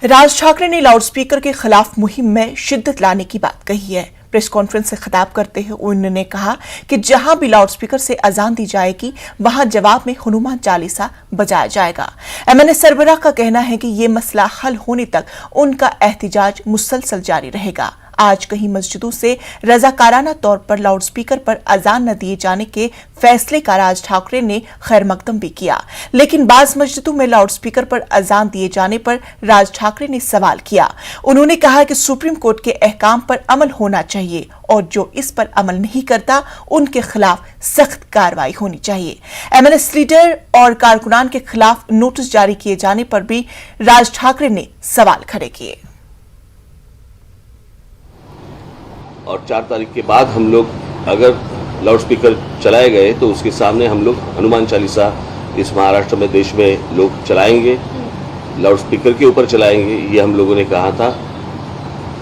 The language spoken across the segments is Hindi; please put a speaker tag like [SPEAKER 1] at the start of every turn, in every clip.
[SPEAKER 1] राज ठाकरे ने लाउडस्पीकर के खिलाफ मुहिम में शिद्दत लाने की बात कही है। प्रेस कॉन्फ्रेंस से खिताब करते हुए उन्होंने कहा कि जहां भी लाउडस्पीकर से अजान दी जाएगी वहां जवाब में हनुमान चालीसा बजाया जाएगा। एमएनए सरबराह का कहना है कि ये मसला हल होने तक उनका एहतिजाज मुसलसल जारी रहेगा। आज कई मस्जिदों से रजाकाराना तौर पर लाउडस्पीकर पर अजान न दिए जाने के फैसले का राज ठाकरे ने खैर मकदम भी किया, लेकिन बाज मस्जिदों में लाउडस्पीकर पर अजान दिए जाने पर राज ठाकरे ने सवाल किया। उन्होंने कहा कि सुप्रीम कोर्ट के अहकाम पर अमल होना चाहिए और जो इस पर अमल नहीं करता उनके खिलाफ सख्त कार्रवाई होनी चाहिए। एमएनएस लीडर और कारकुनान के खिलाफ नोटिस जारी किए जाने पर भी राज ठाकरे ने सवाल खड़े किए।
[SPEAKER 2] और 4 तारीख के बाद हम लोग अगर लाउडस्पीकर चलाए गए तो उसके सामने हम लोग हनुमान चालीसा इस महाराष्ट्र में देश में लोग चलाएंगे, लाउडस्पीकर के ऊपर चलाएंगे, ये हम लोगों ने कहा था।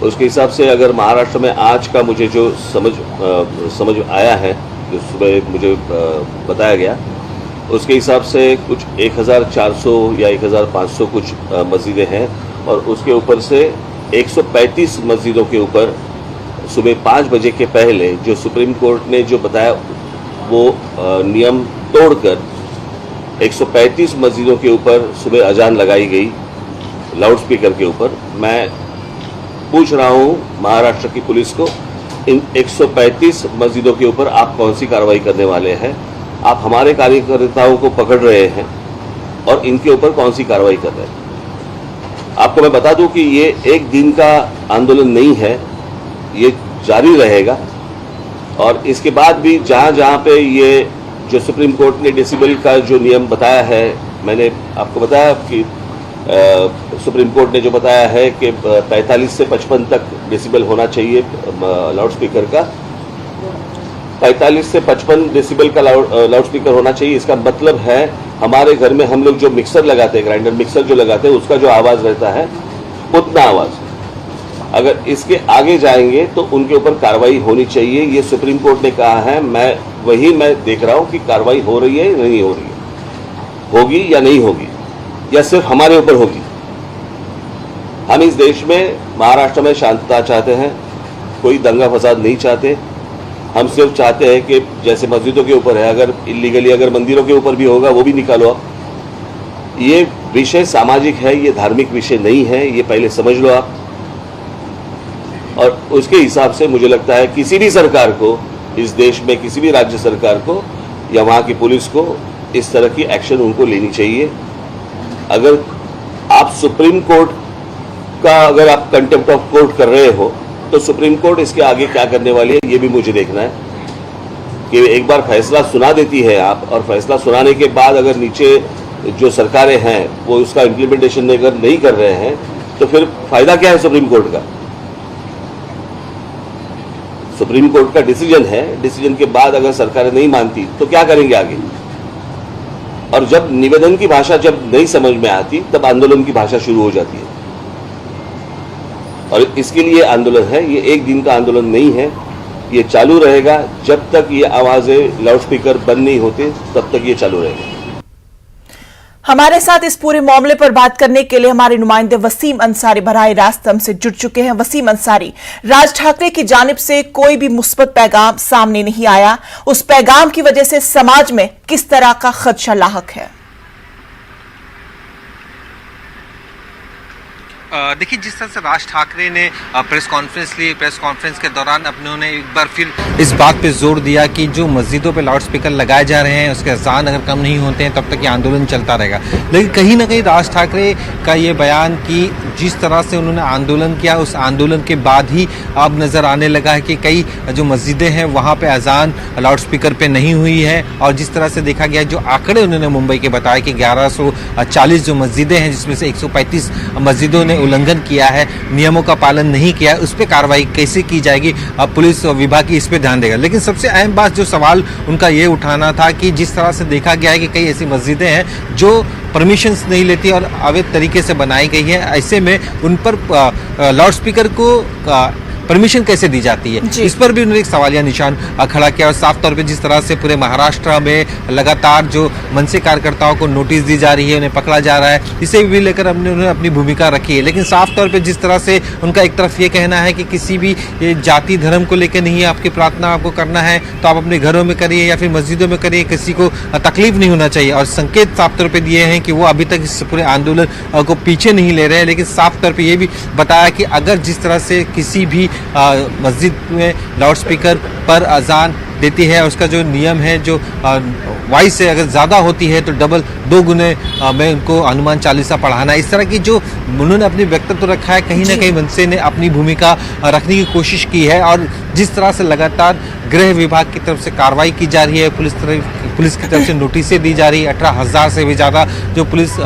[SPEAKER 2] उसके हिसाब से अगर महाराष्ट्र में आज का मुझे जो समझ आया है, जो सुबह मुझे बताया गया, उसके हिसाब से कुछ 1400 या 1500 कुछ मस्जिदें हैं और उसके ऊपर से 135 मस्जिदों के ऊपर सुबह 5 बजे के पहले जो सुप्रीम कोर्ट ने जो बताया वो नियम तोड़कर 135 मस्जिदों के ऊपर सुबह अजान लगाई गई लाउडस्पीकर के ऊपर। मैं पूछ रहा हूँ महाराष्ट्र की पुलिस को, इन 135 मस्जिदों के ऊपर आप कौन सी कार्रवाई करने वाले हैं? आप हमारे कार्यकर्ताओं को पकड़ रहे हैं और इनके ऊपर कौन सी कार्रवाई कर रहे हैं? आपको मैं बता दूं कि ये एक दिन का आंदोलन नहीं है, ये जारी रहेगा और इसके बाद भी जहां जहां पे ये जो सुप्रीम कोर्ट ने डेसिबल का जो नियम बताया है, मैंने आपको बताया कि सुप्रीम कोर्ट ने जो बताया है कि 45 से 55 तक डेसिबल होना चाहिए लाउडस्पीकर का, 45 से 55 डेसिबल का लाउडस्पीकर होना चाहिए। इसका मतलब है हमारे घर में हम लोग जो मिक्सर लगाते हैं, ग्राइंडर मिक्सर जो लगाते हैं, उसका जो आवाज़ रहता है उतना आवाज़, अगर इसके आगे जाएंगे तो उनके ऊपर कार्रवाई होनी चाहिए। ये सुप्रीम कोर्ट ने कहा है, मैं देख रहा हूं कि कार्रवाई हो रही है या नहीं हो रही है, होगी या नहीं होगी, या सिर्फ हमारे ऊपर होगी। हम इस देश में महाराष्ट्र में शांतता चाहते हैं, कोई दंगा फसाद नहीं चाहते। हम सिर्फ चाहते हैं कि जैसे मस्जिदों के ऊपर है, अगर इलीगली अगर मंदिरों के ऊपर भी होगा वो भी निकालो आप। ये विषय सामाजिक है, ये धार्मिक विषय नहीं है, ये पहले समझ लो आप। और उसके हिसाब से मुझे लगता है किसी भी सरकार को इस देश में, किसी भी राज्य सरकार को या वहाँ की पुलिस को इस तरह की एक्शन उनको लेनी चाहिए। अगर आप सुप्रीम कोर्ट का अगर आप कंटेम्प्ट ऑफ कोर्ट कर रहे हो तो सुप्रीम कोर्ट इसके आगे क्या करने वाली है ये भी मुझे देखना है। कि एक बार फैसला सुना देती है आप, और फैसला सुनाने के बाद अगर नीचे जो सरकारें हैं वो उसका इम्प्लीमेंटेशन अगर नहीं कर रहे हैं तो फिर फायदा क्या है सुप्रीम कोर्ट का? सुप्रीम कोर्ट का डिसीजन है, डिसीजन के बाद अगर सरकारें नहीं मानती तो क्या करेंगे आगे? और जब निवेदन की भाषा जब नहीं समझ में आती तब आंदोलन की भाषा शुरू हो जाती है। और इसके लिए आंदोलन है, ये एक दिन का आंदोलन नहीं है, ये चालू रहेगा जब तक ये आवाजें लाउडस्पीकर बंद नहीं होते, तब तक ये चालू रहेगा।
[SPEAKER 1] हमारे साथ इस पूरे मामले पर बात करने के लिए हमारे नुमाइंदे वसीम अंसारी बराह रास्त हमसे जुड़ चुके हैं। वसीम अंसारी, राज ठाकरे की जानिब से कोई भी मुस्बत पैगाम सामने नहीं आया, उस पैगाम की वजह से समाज में किस तरह का खदशा लाहक है?
[SPEAKER 3] देखिए, जिस तरह से राज ठाकरे ने प्रेस कॉन्फ्रेंस ली, प्रेस कॉन्फ्रेंस के दौरान उन्होंने एक बार फिर इस बात पे जोर दिया कि जो मस्जिदों पे लाउडस्पीकर लगाए जा रहे हैं उसके अजान अगर कम नहीं होते हैं तब तक ये आंदोलन चलता रहेगा। लेकिन कहीं ना कहीं राज ठाकरे का ये बयान कि जिस तरह से उन्होंने आंदोलन किया, उस आंदोलन के बाद ही अब नज़र आने लगा है कि कई जो मस्जिदें हैं वहाँ पर अजान लाउडस्पीकर पर नहीं हुई है। और जिस तरह से देखा गया, जो आंकड़े उन्होंने मुंबई के बताया कि 1140 जो मस्जिदें हैं जिसमें से 135 मस्जिदों ने उल्लंघन किया है, नियमों का पालन नहीं किया है, उस पर कार्रवाई कैसे की जाएगी? अब पुलिस विभाग इस पे ध्यान देगा। लेकिन सबसे अहम बात जो सवाल उनका ये उठाना था कि जिस तरह से देखा गया है कि कई ऐसी मस्जिदें हैं जो परमिशंस नहीं लेती और अवैध तरीके से बनाई गई है, ऐसे में उन पर लाउडस्पीकर को परमिशन कैसे दी जाती है, इस पर भी उन्होंने एक सवालिया निशान खड़ा किया। और साफ तौर पे जिस तरह से पूरे महाराष्ट्र में लगातार जो मनसे कार्यकर्ताओं को नोटिस दी जा रही है, उन्हें पकड़ा जा रहा है, इसे भी लेकर उन्होंने अपनी भूमिका रखी है। लेकिन साफ तौर पे जिस तरह से उनका एक तरफ ये कहना है कि किसी भी जाति धर्म को लेकर नहीं है, आपकी प्रार्थना आपको करना है तो आप अपने घरों में करिए या फिर मस्जिदों में करिए, किसी को तकलीफ नहीं होना चाहिए। और संकेत साफ तौर पे दिए हैं कि वो अभी तक इस पूरे आंदोलन को पीछे नहीं ले रहे हैं। लेकिन साफ तौर पे ये भी बताया कि अगर जिस तरह से किसी भी मस्जिद में लाउडस्पीकर पर अजान देती है, उसका जो नियम है, जो वॉइस से अगर ज़्यादा होती है तो डबल 2 गुने में उनको हनुमान चालीसा पढ़ाना, इस तरह की जो उन्होंने अपनी व्यक्तित्व रखा है, कहीं ना कहीं मनसे ने अपनी भूमिका रखने की कोशिश की है। और जिस तरह से लगातार गृह विभाग की तरफ से कार्रवाई की जा रही है, पुलिस की तरफ से नोटिसें दी जा रही है, 18,000 से भी ज़्यादा जो पुलिस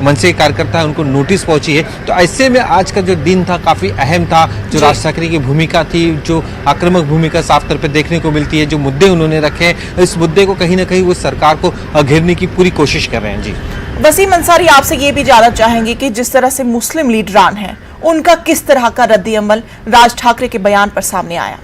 [SPEAKER 3] मनसे कार्यकर्ता है उनको नोटिस पहुंची है। तो ऐसे में आज का जो दिन था काफ़ी अहम था। जो राज ठाकरे की भूमिका थी, जो आक्रामक भूमिका साफ तौर पर देखने को मिलती है, जो मुद्दे उन्होंने रखे हैं, इस मुद्दे को कहीं ना कहीं वो सरकार को घेरने की पूरी कोशिश कर रहे हैं। जी
[SPEAKER 1] वसीम अंसारी, आपसे ये भी जानना चाहेंगे कि जिस तरह से मुस्लिम लीडरान हैं, उनका किस तरह का रद्द-ए-अमल राज ठाकरे के बयान पर सामने आया?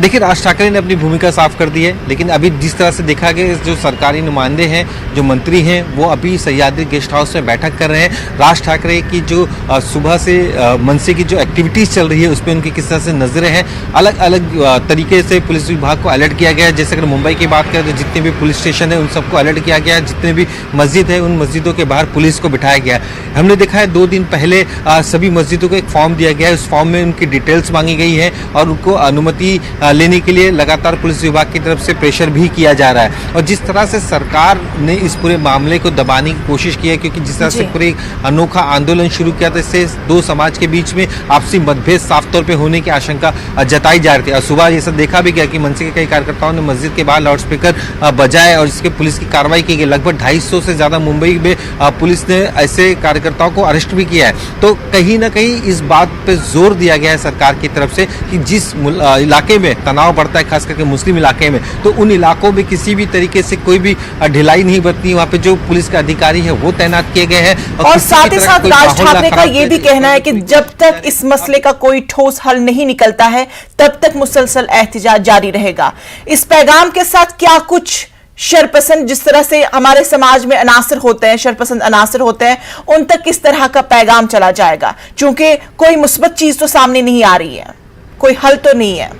[SPEAKER 3] देखिए, राज ठाकरे ने अपनी भूमिका साफ कर दी है, लेकिन अभी जिस तरह से देखा गया, जो सरकारी नुमाइंदे हैं, जो मंत्री हैं, वो अभी सह्याद्री गेस्ट हाउस में बैठक कर रहे हैं। राज ठाकरे की जो सुबह से मनसे की जो एक्टिविटीज़ चल रही है, उस पर उनकी किस तरह से नजरें हैं, अलग अलग तरीके से पुलिस विभाग को अलर्ट किया गया है। जैसे अगर मुंबई की बात करें तो जितने भी पुलिस स्टेशन है उन सबको अलर्ट किया गया है, जितने भी मस्जिद है उन मस्जिदों के बाहर पुलिस को बिठाया गया है। हमने देखा है 2 दिन पहले सभी मस्जिदों को एक फॉर्म दिया गया है, उस फॉर्म में उनकी डिटेल्स मांगी गई है और उनको अनुमति लेने के लिए लगातार पुलिस विभाग की तरफ से प्रेशर भी किया जा रहा है। और जिस तरह से सरकार ने इस पूरे मामले को दबाने की कोशिश की है, क्योंकि जिस तरह से पूरे अनोखा आंदोलन शुरू किया था, इससे 2 समाज के बीच में आपसी मतभेद साफ तौर पे होने की आशंका जताई जा रही थी। और सुबह ये सब देखा भी गया कि मनसे के कई कार्यकर्ताओं ने मस्जिद के बाहर लाउडस्पीकर बजाए और इसके पुलिस की कार्रवाई की गई। लगभग 250 से ज्यादा मुंबई में पुलिस ने ऐसे कार्यकर्ताओं को अरेस्ट भी किया है। तो कहीं ना कहीं इस बात पे जोर दिया गया है सरकार की तरफ से कि जिस इलाके में तनाव बढ़ता है, खास करके मुस्लिम इलाके में, तो उन इलाकों में किसी भी तरीके से कोई भी ढिलाई नहीं बरतनी। वहाँ पे जो पुलिस के अधिकारी है वो तैनात किए गए हैं।
[SPEAKER 1] और साथ ही साथ राज ठाकरे का ये भी कहना है कि जब तक इस मसले का कोई ठोस हल नहीं निकलता है, तब तक मुसलसल एहतिजाज जारी रहेगा। इस पैगाम के साथ क्या कुछ शरपसंद, जिस तरह से हमारे समाज में अनासर होते हैं, शरपसंद अनासर होते हैं, उन तक किस तरह का पैगाम चला जाएगा? चूंकि कोई मुस्बत चीज तो सामने नहीं आ रही है, कोई हल तो नहीं है।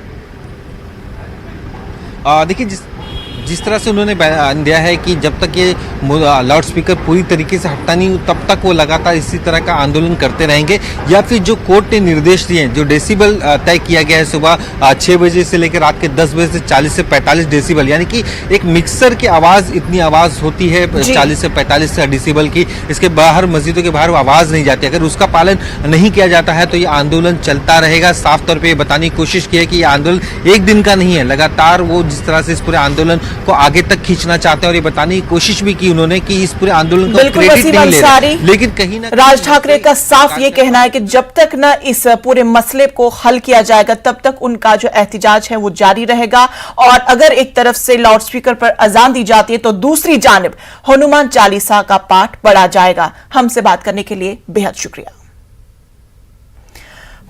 [SPEAKER 3] देखिए, जिस तरह से उन्होंने बयान दिया है कि जब तक ये लाउडस्पीकर पूरी तरीके से हटता नहीं, तब तक वो लगातार इसी तरह का आंदोलन करते रहेंगे। या फिर जो कोर्ट ने निर्देश दिए हैं, जो डेसिबल तय किया गया है सुबह 6 बजे से लेकर रात के 10 बजे से 40 से 45 डेसिबल, यानी कि एक मिक्सर की आवाज़, इतनी आवाज़ होती है 40 से 45 डेसिबल की, इसके बाहर मस्जिदों के बाहर वो आवाज़ नहीं जाती। अगर उसका पालन नहीं किया जाता है तो ये आंदोलन चलता रहेगा। साफ तौर पर ये बताने की कोशिश की है कि ये आंदोलन एक दिन का नहीं है, लगातार वो जिस तरह से इस पूरे आंदोलन को आगे तक खींचना चाहते हैं। और ये बताने की कोशिश भी की उन्होंने कि इस पूरे आंदोलन को क्रेडिट नहीं ले रहे, लेकिन कहीं ना
[SPEAKER 1] राज ठाकरे का साफ ये कहना है कि जब तक न इस पूरे मसले को हल किया जाएगा, तब तक उनका जो एहतिजाज है वो जारी रहेगा। और अगर एक तरफ से लाउडस्पीकर पर अजान दी जाती है तो दूसरी जानिब हनुमान चालीसा का पाठ पढ़ा जाएगा। हमसे बात करने के लिए बेहद शुक्रिया।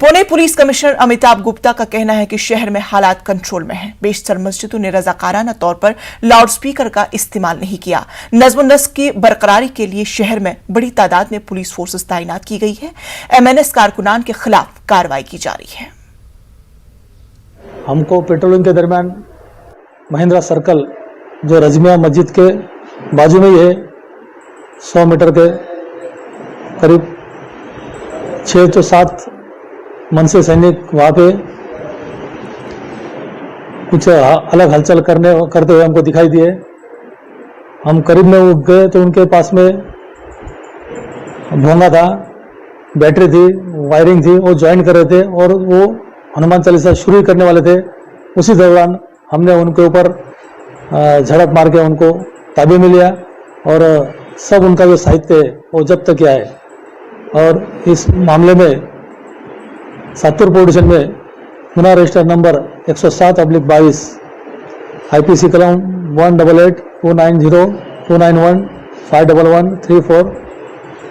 [SPEAKER 1] पुणे पुलिस कमिश्नर अमिताभ गुप्ता का कहना है कि शहर में हालात कंट्रोल में हैं। बेशतर मस्जिदों ने रजाकाराना तौर पर लाउडस्पीकर का इस्तेमाल नहीं किया। नज़्म-ओ-नस्क की बरकरारी के लिए शहर में बड़ी तादाद में पुलिस फोर्सेस तैनात की गई है। एमएनएस कारकुनान के खिलाफ कार्रवाई की जा रही है।
[SPEAKER 4] हमको पेट्रोलिंग के दरमियान महिंद्रा सर्कल, जो रजमिया मस्जिद के बाजू में ही है, 100 मीटर के करीब 6 से 7 मनसे सैनिक वहाँ पे कुछ अलग हलचल करते हुए हमको दिखाई दिए। हम करीब में गए तो उनके पास में भोंगा था, बैटरी थी, वायरिंग थी, वो ज्वाइन कर रहे थे और वो हनुमान चालीसा शुरू करने वाले थे। उसी दौरान हमने उनके ऊपर झड़प मार के उनको ताबे में लिया और सब उनका जो साहित्य है वो जब्त किया है। और इस मामले में सातपुर पुलिस स्टेशन में गुना रजिस्टर नंबर 107/22 IPC कलम 188 290 291 511 34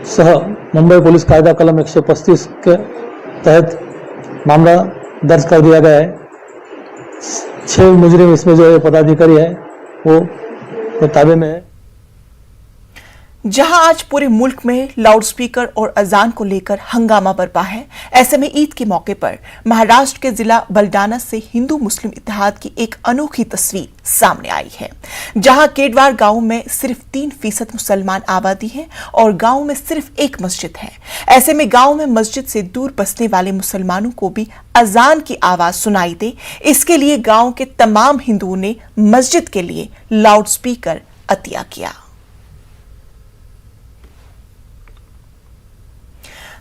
[SPEAKER 4] सह मुंबई पुलिस कायदा कलम 135 के तहत मामला दर्ज कर दिया गया है। 6 मुजरिम इसमें जो है पदाधिकारी है वो ताबे में है।
[SPEAKER 1] जहां आज पूरे मुल्क में लाउडस्पीकर और अजान को लेकर हंगामा बरपा है, ऐसे में ईद के मौके पर महाराष्ट्र के जिला बलडाना से हिंदू मुस्लिम इत्तेहाद की एक अनोखी तस्वीर सामने आई है, जहां केडवार गांव में सिर्फ 3% मुसलमान आबादी है और गांव में सिर्फ एक मस्जिद है। ऐसे में गांव में मस्जिद से दूर बसने वाले मुसलमानों को भी अजान की आवाज सुनाई दे, इसके लिए गांव के तमाम हिंदुओं ने मस्जिद के लिए लाउडस्पीकर अतिया किया।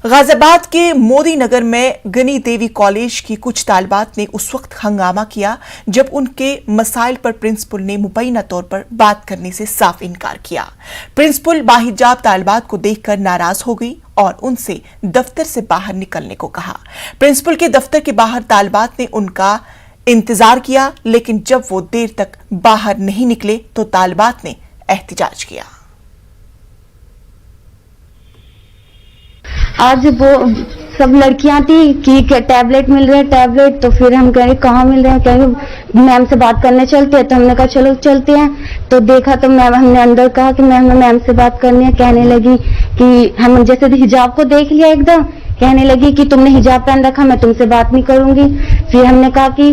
[SPEAKER 1] गाजियाबाद के मोदी नगर में गनी देवी कॉलेज की कुछ तालिबात ने उस वक्त हंगामा किया जब उनके मसाइल पर प्रिंसिपल ने मुबैना तौर पर बात करने से साफ इनकार किया। प्रिंसिपल बाहिजाब तालिबात को देखकर नाराज हो गई और उनसे दफ्तर से बाहर निकलने को कहा। प्रिंसिपल के दफ्तर के बाहर तालिबात ने उनका इंतजार किया, लेकिन जब वो देर तक बाहर नहीं निकले तो तालिबात ने एहतिजाज किया।
[SPEAKER 5] आज वो सब लड़कियां थी कि टैबलेट मिल रहे हैं टैबलेट, तो फिर हम कह रहे कहाँ मिल रहे हैं, कहेंगे मैम से बात करने चलते हैं। तो हमने कहा चलो चलते हैं। तो देखा तो मैम, हमने अंदर कहा कि मैम से बात करनी है। कहने लगी कि हम जैसे हिजाब को देख लिया एकदम, कहने लगी कि तुमने हिजाब पहन रखा, मैं तुमसे बात नहीं करूंगी। फिर हमने कहा कि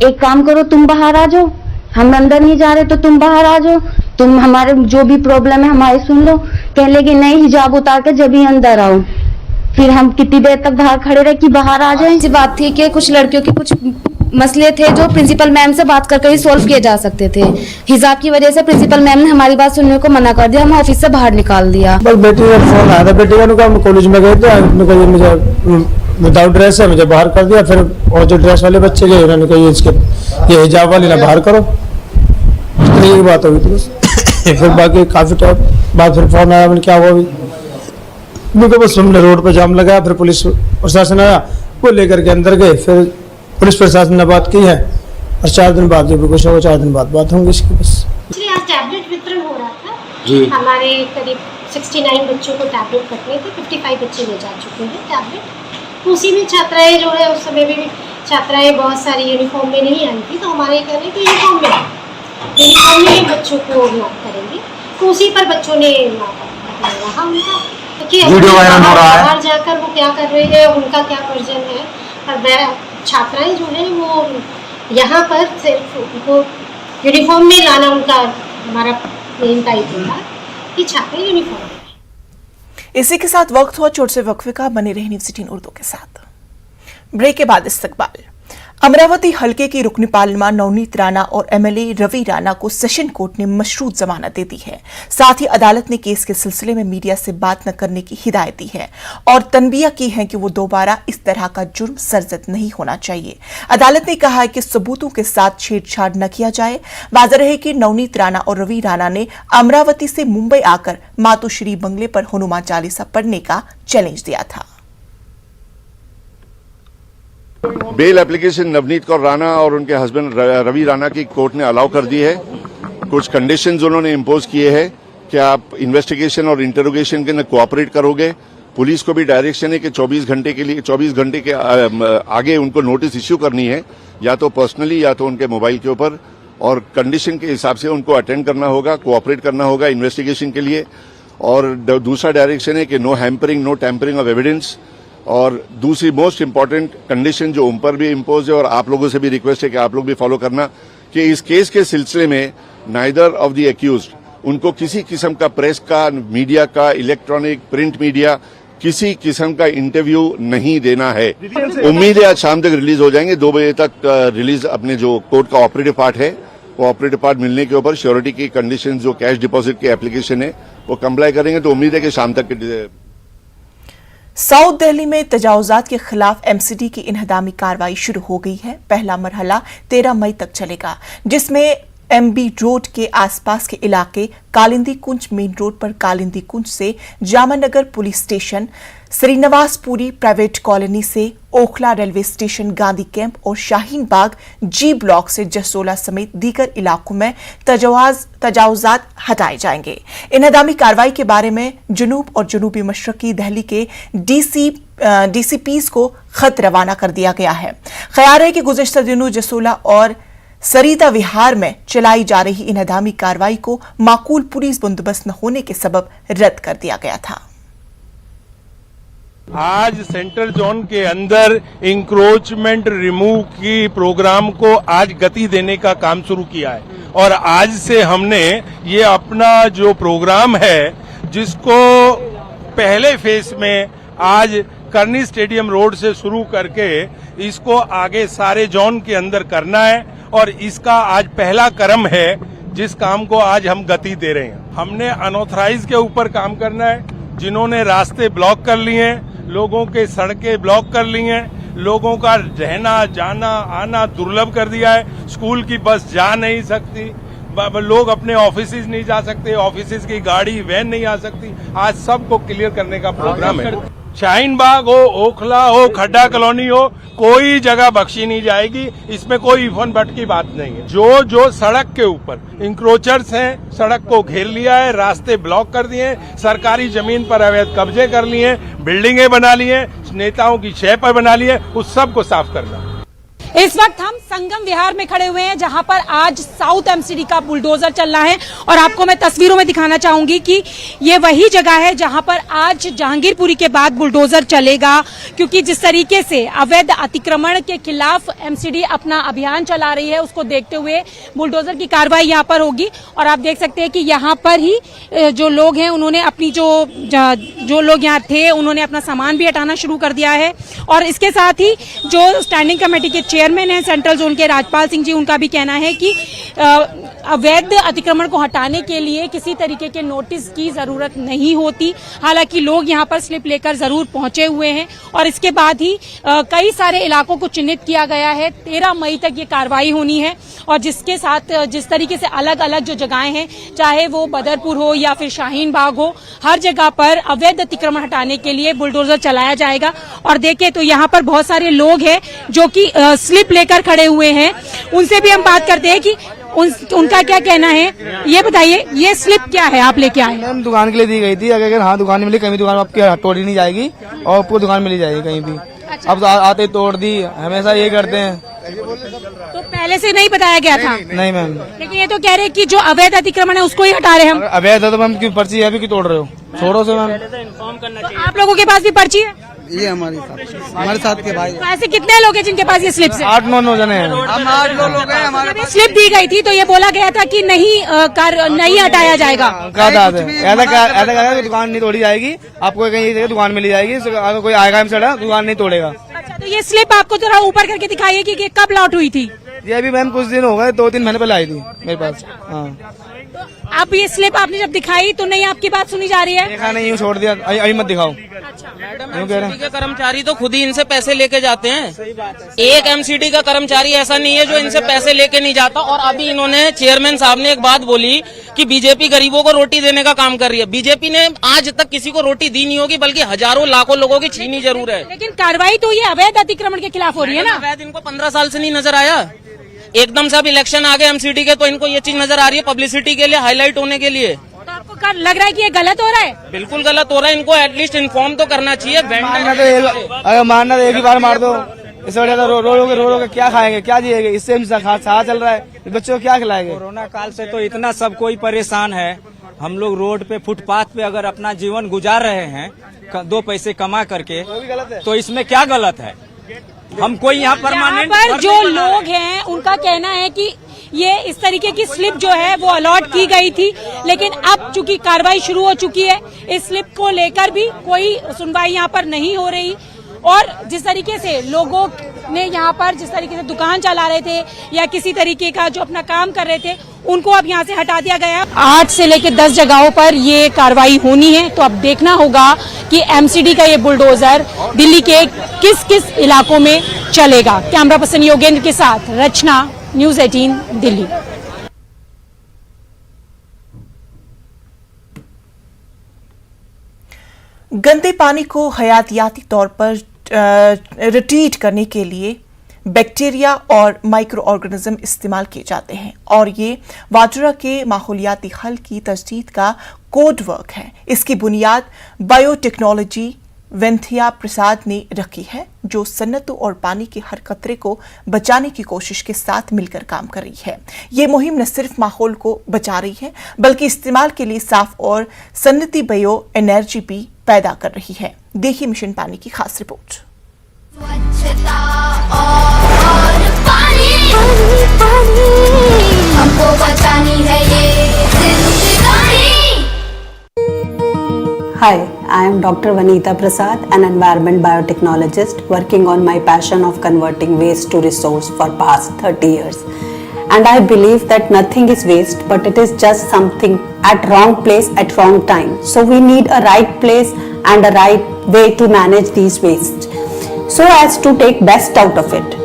[SPEAKER 5] एक काम करो, तुम बाहर आ जाओ, हम अंदर नहीं जा रहे तो तुम बाहर आ जाओ, तुम हमारे जो भी प्रॉब्लम है हमारी सुन लो। कहने लगी नहीं, हिजाब उतार के जब ही अंदर आओ। फिर हम कितनी देर तक बाहर खड़े रहे कि बाहर आ जाए।
[SPEAKER 6] ऐसी बात थी कि कुछ लड़कियों के कुछ मसले थे जो प्रिंसिपल मैम से बात करके ही सॉल्व किए जा सकते थे। हिजाब की वजह से प्रिंसिपल मैम ने हमारी बात सुनने को मना कर दिया, हमें ऑफिस से बाहर निकाल दिया।
[SPEAKER 4] बस बेटी का फोन आया था, बेटी का हम कॉलेज में गए थे, मुझे विदाउट ड्रेस है, मुझे बाहर कर दिया। फिर और जो ड्रेस वाले बच्चे गए उन्होंने कहा ये हिजाब वाली ना बाहर करो, यही बात हो गई थी बस। फिर बाकी काफी टाइम बाद फिर फोन आया, मैंने क्या हुआ, मुझे बस हमने रोड पर जाम लगाया। फिर पुलिस प्रशासन आया, वो लेकर के अंदर गए। फिर पुलिस प्रशासन ने बात की है और 4 दिन बाद जो भी कुछ होगा 4 दिन बाद बात होंगी इसकी बस।
[SPEAKER 7] आज टैबलेट वितरण हो रहा था जी। हमारे करीब 69 बच्चों को टैबलेट कटने थे, 55 बच्चे ले जा चुके हैं टैबलेट। उसी में छात्राएं जो है, उस समय भी छात्राएं बहुत सारी यूनिफॉर्म में नहीं आई थी, तो हमारे कहने तो यूनिफॉर्म में बच्चों को लॉक करेंगे, तो उसी पर बच्चों ने रहा उनका वीडियो वायरल हो रहा है। बाहर जाकर वो क्या कर रहे हैं, उनका क्या वर्जन है। और छात्राएं जो है वो यहाँ पर सिर्फ उनको यूनिफॉर्म में लाना, उनका हमारा मेन दायित्व था कि छात्र यूनिफॉर्म।
[SPEAKER 1] इसी के साथ वक्त हुआ छोटे से वक्फे का। बने रहे न्यूज़ 18 उर्दू के साथ। ब्रेक के बाद इस्तकबाल। अमरावती हलके की रुकनी पार्लिमान नवनीत राणा और एमएलए रवि राणा को सेशन कोर्ट ने मशरूत जमानत दे दी है। साथ ही अदालत ने केस के सिलसिले में मीडिया से बात न करने की हिदायत दी है और तनबीह की है कि वो दोबारा इस तरह का जुर्म सरजद नहीं होना चाहिए। अदालत ने कहा है कि सबूतों के साथ छेड़छाड़ न किया जाए। वाज़ेह रहे कि नवनीत राणा और रवि राणा ने अमरावती से मुंबई आकर मातोश्री बंगले पर हनुमान चालीसा पढ़ने का चैलेंज दिया था।
[SPEAKER 8] बेल एप्लीकेशन नवनीत कौर राणा और उनके हस्बैंड रवि राणा की कोर्ट ने अलाउ कर दी है। कुछ कंडीशंस उन्होंने इम्पोज किए हैं कि आप इन्वेस्टिगेशन और इंटरोगेशन के अंदर कोऑपरेट करोगे। पुलिस को भी डायरेक्शन है कि 24 घंटे के आगे उनको नोटिस इश्यू करनी है, या तो पर्सनली या तो उनके मोबाइल के ऊपर, और कंडीशन के हिसाब से उनको अटेंड करना होगा, कोऑपरेट करना होगा इन्वेस्टिगेशन के लिए। और दूसरा डायरेक्शन है कि no hampering, no tampering of evidence. और दूसरी मोस्ट इंपॉर्टेंट कंडीशन जो उन पर भी इम्पोज है और आप लोगों से भी रिक्वेस्ट है कि आप लोग भी फॉलो करना, कि इस केस के सिलसिले में नाइदर ऑफ द एक्यूज्ड उनको किसी किस्म का प्रेस का, मीडिया का, इलेक्ट्रॉनिक प्रिंट मीडिया, किसी किस्म का इंटरव्यू नहीं देना है। उम्मीद है आज शाम तक रिलीज हो जाएंगे। 2 बजे तक रिलीज अपने जो कोर्ट का ऑपरेटिव पार्ट है, वो ऑपरेटिव पार्ट मिलने के ऊपर श्योरिटी की कंडीशन जो कैश डिपॉजिट की एप्लीकेशन है वो कंप्लाई करेंगे। तो उम्मीद है कि शाम तक।
[SPEAKER 1] साउथ दिल्ली में तजावुजात के खिलाफ एमसीडी की इन्हदामी कार्रवाई शुरू हो गई है। पहला मरहला 13 मई तक चलेगा, जिसमें MB रोड के आसपास के इलाके कालिंदी कुंज मेन रोड पर कालिंदी कुंज से Jamia Nagar police station, Shrinivaspuri private colony से Okhla railway station, Gandhi camp और शाहीन बाग जी ब्लॉक से जसोला समेत दीगर इलाकों में तजावुजात हटाए जाएंगे। इन हदामी कार्रवाई के बारे में जुनूब और जुनूबी मशरकी दिल्ली के DCPs को खत रवाना कर दिया गया है। ख्याल है कि गुज़िश्ता दिनों जसोला और सरिता विहार में चलाई जा रही इन हदामी कार्रवाई को माकूल पुलिस बंदोबस्त न होने के सबब रद्द कर दिया गया था।
[SPEAKER 9] आज सेंट्रल जोन के अंदर इंक्रोचमेंट रिमूव की प्रोग्राम को आज गति देने का काम शुरू किया है और आज से हमने ये अपना जो प्रोग्राम है जिसको पहले फेज में आज करनी स्टेडियम रोड से शुरू करके इसको आगे सारे जोन के अंदर करना है और इसका आज पहला कदम है जिस काम को आज हम गति दे रहे हैं। हमने अनऑथराइज के ऊपर काम करना है, जिन्होंने रास्ते ब्लॉक कर लिए हैं, लोगों के सड़कें ब्लॉक कर ली हैं, लोगों का रहना जाना आना दुर्लभ कर दिया है। स्कूल की बस जा नहीं सकती, लोग अपने ऑफिसेज नहीं जा सकते, ऑफिसेज की गाड़ी वैन नहीं आ सकती। आज सबको क्लियर करने का प्रोग्राम है। शाहीन बाग हो, ओखला हो, खड्डा कॉलोनी हो, कोई जगह बख्शी नहीं जाएगी। इसमें कोई इफन बट की बात नहीं है। जो सड़क के ऊपर इंक्रोचर्स हैं, सड़क को घेर लिया है, रास्ते ब्लॉक कर दिए, सरकारी जमीन पर अवैध कब्जे कर लिए, बिल्डिंगें बना ली हैं, नेताओं की शय पर बना ली है, उस सब को साफ करना।
[SPEAKER 10] इस वक्त हम संगम विहार में खड़े हुए हैं जहां पर आज साउथ एमसीडी का बुलडोजर चल रहा है और आपको मैं तस्वीरों में दिखाना चाहूंगी कि ये वही जगह है जहां पर आज जहांगीरपुरी के बाद बुलडोजर चलेगा, क्योंकि जिस तरीके से अवैध अतिक्रमण के खिलाफ एमसीडी अपना अभियान चला रही है उसको देखते हुए बुलडोजर की कार्रवाई यहां पर होगी। और आप देख सकते हैं कि यहां पर ही जो लोग हैं उन्होंने अपनी जो लोग यहाँ थे उन्होंने अपना सामान भी हटाना शुरू कर दिया है। और इसके साथ ही जो स्टैंडिंग कमेटी के चेयरमैन हैं सेंट्रल जोन के राजपाल सिंह जी, उनका भी कहना है कि अवैध अतिक्रमण को हटाने के लिए किसी तरीके के नोटिस की जरूरत नहीं होती। हालांकि लोग यहां पर स्लिप लेकर जरूर पहुंचे हुए हैं और इसके बाद ही कई सारे इलाकों को चिन्हित किया गया है। 13 मई तक ये कार्रवाई होनी है और जिसके साथ जिस तरीके से अलग अलग जो जगहें हैं, चाहे वो बदरपुर हो या फिर शाहीन बाग हो, हर जगह पर अवैध अतिक्रमण हटाने के लिए बुलडोजर चलाया जाएगा। और देखें तो यहाँ पर बहुत सारे लोग हैं जो कि स्लिप लेकर खड़े हुए हैं, उनसे भी हम बात करते हैं कि उनका क्या कहना है। ये बताइए, ये स्लिप क्या है आप लेके आए?
[SPEAKER 11] मैम दुकान के लिए दी गई थी। अगर हाँ दुकान मिली, कहीं दुकान आपकी तोड़ी नहीं जाएगी और आपको दुकान मिली जाएगी कहीं भी।
[SPEAKER 10] अच्छा।
[SPEAKER 11] अब आते तोड़ दी, हमेशा ये करते हैं।
[SPEAKER 10] तो पहले से नहीं बताया गया था?
[SPEAKER 11] नहीं मैम।
[SPEAKER 10] लेकिन ये तो कह रहे हैं कि जो अवैध अतिक्रमण है उसको ही हटा रहे हैं हम।
[SPEAKER 11] अवैध है तो मैम क्यों पर्ची है, अभी क्यों तोड़ रहे हो? छोड़ो से मैम।
[SPEAKER 10] तो आप लोगों के पास भी पर्ची है?
[SPEAKER 11] ये हमारे साथ के भाई।
[SPEAKER 10] तो ऐसे कितने लोग हैं जिनके पास ये स्लिप है?
[SPEAKER 11] 8-9 जने हैं। हम 8 लोग हैं। हमारे
[SPEAKER 10] स्लिप दी गई थी तो ये बोला गया था कि नहीं हटाया जाएगा।
[SPEAKER 11] ऐसा दुकान नहीं तोड़ी जाएगी, आपको कहीं दुकान मिली जाएगी, अगर कोई आएगा दुकान नहीं तोड़ेगा।
[SPEAKER 10] अच्छा, तो ये स्लिप आपको थोड़ा ऊपर करके दिखाइए कि कब लॉट हुई थी?
[SPEAKER 11] ये अभी मैम कुछ दिन हो गए, 2-3 महीने पहले आई थी मेरे पास। हाँ,
[SPEAKER 10] आप ये स्लिप आपने जब दिखाई तो नहीं आपकी बात सुनी जा रही है?
[SPEAKER 11] देखा नहीं, यूँ छोड़ दिया, अभी मत दिखाओ।
[SPEAKER 12] एमसीडी के कर्मचारी तो खुद ही इनसे पैसे लेके जाते हैं। एक एमसीडी का कर्मचारी ऐसा नहीं है जो इनसे पैसे लेके नहीं जाता। और अभी इन्होंने चेयरमैन साहब ने एक बात बोली कि बीजेपी गरीबों को रोटी देने का काम कर रही है। बीजेपी ने आज तक किसी को रोटी दी नहीं होगी, बल्कि हजारों लाखों लोगों की छीनी जरूर है।
[SPEAKER 10] लेकिन कार्रवाई तो ये अवैध अतिक्रमण के खिलाफ हो रही है ना?
[SPEAKER 12] अवैध इनको 15 साल से नहीं नजर आया। एकदम से अब इलेक्शन आ गए एमसीडी के तो इनको ये चीज नजर आ रही है पब्लिसिटी के लिए, हाईलाइट होने के लिए।
[SPEAKER 10] तो आपको लग रहा है कि ये गलत हो रहा है?
[SPEAKER 12] बिल्कुल गलत हो रहा है। इनको एटलीस्ट इन्फॉर्म तो करना चाहिए।
[SPEAKER 11] अगर मारना तो एक ही बार मार दो, इससे बढ़िया तो रो के क्या खाएंगे, क्या जिएंगे? इससे सहा चल रहा है, बच्चों को क्या खिलाएंगे?
[SPEAKER 13] कोरोना काल से तो इतना सब कोई परेशान है। हम लोग रोड पे फुटपाथ पे अगर अपना जीवन गुजार रहे हैं 2 पैसे कमा करके, तो इसमें क्या गलत है? हम कोई यहाँ परमानेंट
[SPEAKER 10] पर जो लोग हैं उनका कहना है कि ये इस तरीके की स्लिप जो है वो अलॉट की गई थी, लेकिन अब चूंकि कार्रवाई शुरू हो चुकी है, इस स्लिप को लेकर भी कोई सुनवाई यहाँ पर नहीं हो रही। और जिस तरीके से लोगों ने यहाँ पर जिस तरीके से दुकान चला रहे थे या किसी तरीके का जो अपना काम कर रहे थे, उनको अब यहाँ से हटा दिया गया। 8 से लेकर 10 जगहों पर ये कार्रवाई होनी है, तो अब देखना होगा कि एमसीडी का ये बुलडोजर दिल्ली के किस किस इलाकों में चलेगा। कैमरा पर्सन योगेंद्र के साथ रचना, न्यूज़ 18 दिल्ली।
[SPEAKER 1] गंदे पानी को हयातियाती तौर पर रिट्रीट करने के लिए बैक्टीरिया और माइक्रो ऑर्गेनिज्म इस्तेमाल किए जाते हैं और ये वाजुरा के माहौलियाती हल की तजदीद का कोड वर्क है। इसकी बुनियाद बायोटेक्नोलॉजी वेंथिया प्रसाद ने रखी है, जो सन्नतों और पानी के हर कतरे को बचाने की कोशिश के साथ मिलकर काम कर रही है। ये मुहिम न सिर्फ माहौल को बचा रही है बल्कि इस्तेमाल के लिए साफ और सन्नती बायो एनर्जी भी पैदा कर रही है। देखिए मिशन पानी की खास रिपोर्ट।
[SPEAKER 14] हमको बचानी है ये जिंदगानी।
[SPEAKER 15] Hi, I am Dr. Vanita Prasad, an environment biotechnologist working on my passion of converting waste to resource for past 30 years. And I believe that nothing is waste, but it is just something at wrong place at wrong time. So we need a right place and a right way to manage these wastes, so as to take best out of it.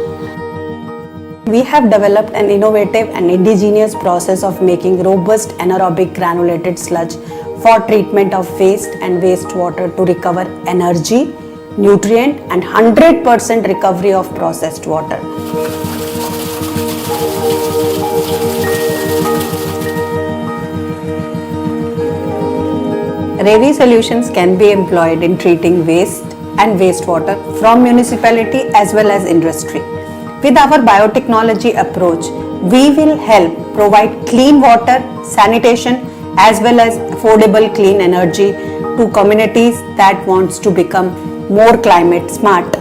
[SPEAKER 15] We have developed an innovative and indigenous process of making robust anaerobic granulated sludge for treatment of waste and wastewater to recover energy, nutrient and 100% recovery of processed water. Ravi solutions can be employed in treating waste and wastewater from municipality as well as industry. With our biotechnology approach, we will help provide clean water, sanitation as well as affordable clean energy to communities that wants to become more climate smart.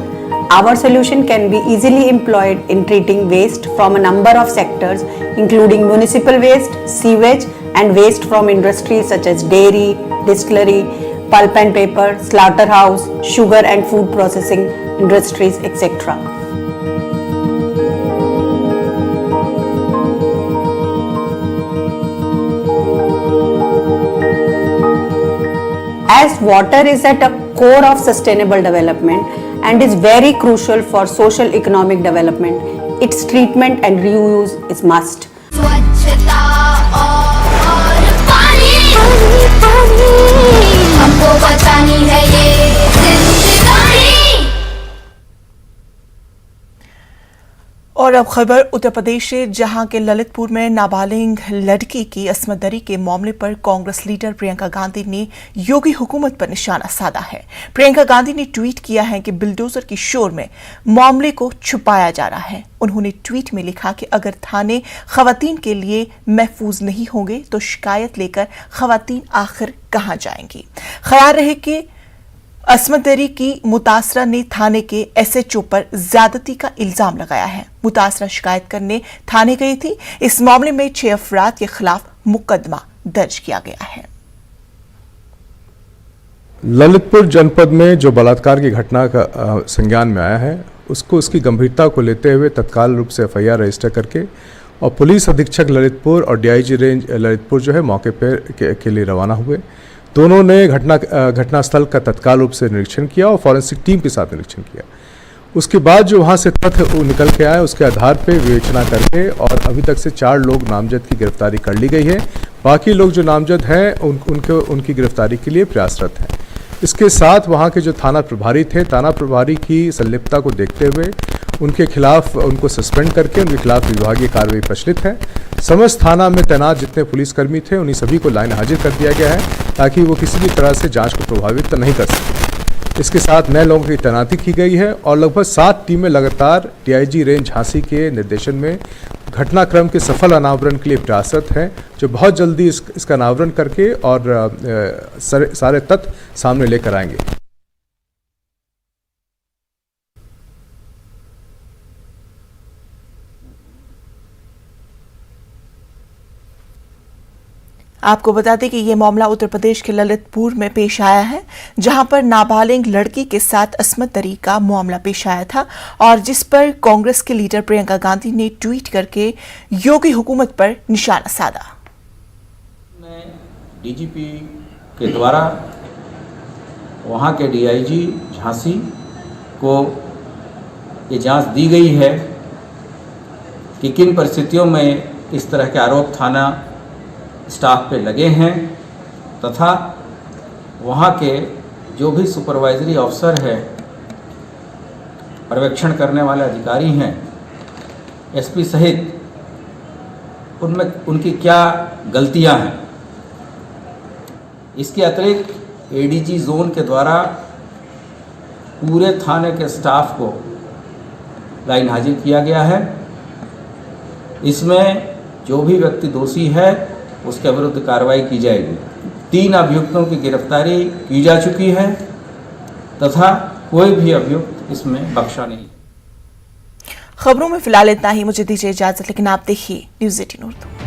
[SPEAKER 15] Our solution can be easily employed in treating waste from a number of sectors including municipal waste, sewage and waste from industries such as dairy, distillery, pulp and paper, slaughterhouse, sugar and food processing industries, etc. As water is at a core of sustainable development and is very crucial for social economic development, its treatment and reuse is must.
[SPEAKER 14] स्वच्छता और पानी, हमको बचानी है ये जिंदगानी।
[SPEAKER 1] और अब खबर उत्तर प्रदेश से, जहां के ललितपुर में नाबालिग लड़की की अस्मत दरी के मामले पर कांग्रेस लीडर प्रियंका गांधी ने योगी हुकूमत पर निशाना साधा है। प्रियंका गांधी ने ट्वीट किया है कि बिल्डोजर की शोर में मामले को छुपाया जा रहा है। उन्होंने ट्वीट में लिखा कि अगर थाने खवातीन के लिए महफूज नहीं होंगे तो शिकायत लेकर खवातीन आखिर कहां जाएंगी। ख्याल रहे कि अस्मत दरी की मुतासरा ने थाने के एसएचओ पर ज्यादती का इल्जाम लगाया है। मुतासरा शिकायत करने थाने गई थी। इस मामले में 6 अफराद के खिलाफ मुकदमा दर्ज किया गया है।
[SPEAKER 16] ललितपुर जनपद में जो बलात्कार की घटना का संज्ञान में आया है, उसको उसकी गंभीरता को लेते हुए तत्काल रूप से एफआईआर रजिस्टर करके और पुलिस अधीक्षक ललितपुर और डीआईजी रेंज ललितपुर जो है मौके पर के लिए रवाना हुए। दोनों ने घटनास्थल का तत्काल रूप से निरीक्षण किया और फॉरेंसिक टीम के साथ निरीक्षण किया। उसके बाद जो वहाँ से तथ्य निकल के आए, उसके आधार पे विवेचना करके और अभी तक से 4 लोग नामजद की गिरफ्तारी कर ली गई है। बाकी लोग जो नामजद हैं उनकी गिरफ्तारी के लिए प्रयासरत हैं। इसके साथ वहाँ के जो थाना प्रभारी थे, थाना प्रभारी की संलिप्तता को देखते हुए उनके खिलाफ उनको सस्पेंड करके उनके खिलाफ विभागीय कार्रवाई प्रचलित है। समस्त थाना में तैनात जितने पुलिसकर्मी थे उन्हीं सभी को लाइन हाजिर कर दिया गया है ताकि वो किसी भी तरह से जांच को प्रभावित नहीं कर सके। इसके साथ नए लोगों की तैनाती की गई है और लगभग 7 टीमें लगातार डीआईजी रेंज झांसी के निर्देशन में घटनाक्रम के सफल अनावरण के लिए प्रयासरत हैं, जो बहुत जल्दी इसका अनावरण करके और सारे तथ्य सामने लेकर आएंगे।
[SPEAKER 1] आपको बता दें कि यह मामला उत्तर प्रदेश के ललितपुर में पेश आया है, जहां पर नाबालिग लड़की के साथ अस्मत दरी का मामला पेश आया था और जिस पर कांग्रेस के लीडर प्रियंका गांधी ने ट्वीट करके योगी हुकूमत पर निशाना साधा।
[SPEAKER 17] डीजीपी के द्वारा वहां के डीआईजी झांसी को ये जांच दी गई है कि किन परिस्थितियों में इस तरह के आरोप थाना स्टाफ पे लगे हैं तथा वहाँ के जो भी सुपरवाइजरी अफसर है, पर्यवेक्षण करने वाले अधिकारी हैं, एसपी सहित, उनमें उनकी क्या गलतियां हैं। इसके अतिरिक्त एडीजी जोन के द्वारा पूरे थाने के स्टाफ को लाइन हाजिर किया गया है। इसमें जो भी व्यक्ति दोषी है उसके विरुद्ध कार्रवाई की जाएगी। 3 अभियुक्तों की गिरफ्तारी की जा चुकी है तथा कोई भी अभियुक्त इसमें बख्शा नहीं।
[SPEAKER 1] खबरों में फिलहाल इतना ही। मुझे दीजिए इजाजत, लेकिन आप देखिए न्यूज़ 18 उर्दू।